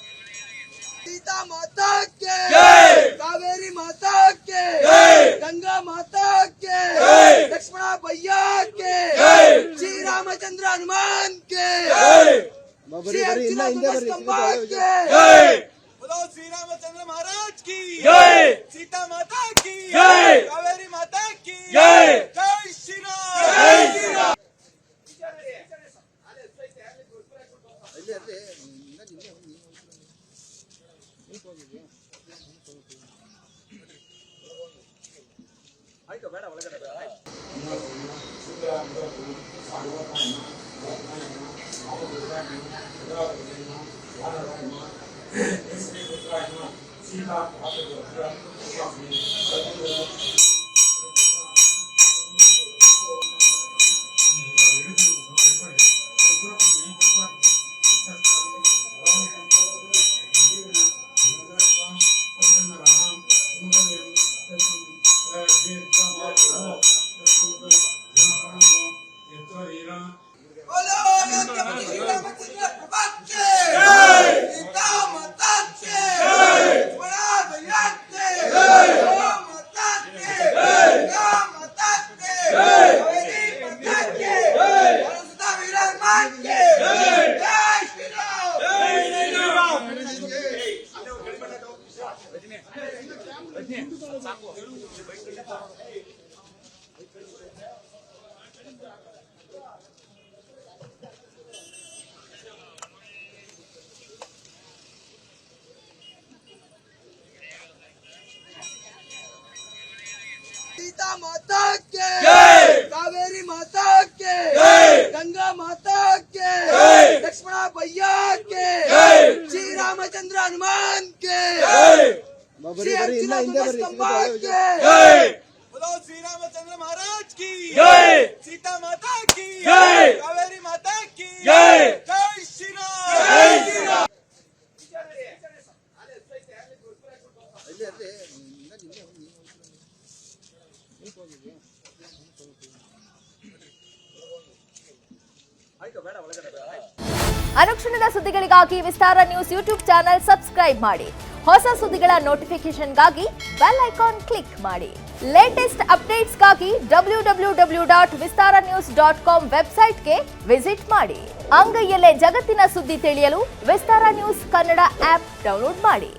सीता माता के कावेरी माता के गंगा माता के लक्ष्मण भैया के श्री रामचंद्र हनुमान के श्री रामचंद्र महाराज की सीता माता की कावेरी माता की जय श्री राम। सीता माता के कावेरी माता के गंगा माता के लक्ष्मण भैया के श्री रामचंद्र हनुमान के श्री रामचंद्र महाराज की सीता माता की कावेरी माता की जय श्री राम। ಅನುಕ್ಷಣದ ಸುದ್ದಿಗಳಿಗಾಗಿ ವಿಸ್ತಾರ ನ್ಯೂಸ್ ಯೂಟ್ಯೂಬ್ ಚಾನೆಲ್ ಸಬ್ಸ್ಕ್ರೈಬ್ ಮಾಡಿ. ಹೊಸ ಸುದ್ದಿಗಳ ನೋಟಿಫಿಕೇಶನ್ಗಾಗಿ ಬೆಲ್ ಐಕಾನ್ ಕ್ಲಿಕ್ ಮಾಡಿ. ಲೇಟೆಸ್ಟ್ ಅಪ್ಡೇಟ್ಸ್ಗಾಗಿ www.vistaranews.com ವೆಬ್ಸೈಟ್ಗೆ ವಿಸಿಟ್ ಮಾಡಿ. ಅಂಗೈಯಲ್ಲೇ ಜಗತ್ತಿನ ಸುದ್ದಿ ತಿಳಿಯಲು ವಿಸ್ತಾರ ನ್ಯೂಸ್ ಕನ್ನಡ ಆಪ್ ಡೌನ್ಲೋಡ್ ಮಾಡಿ.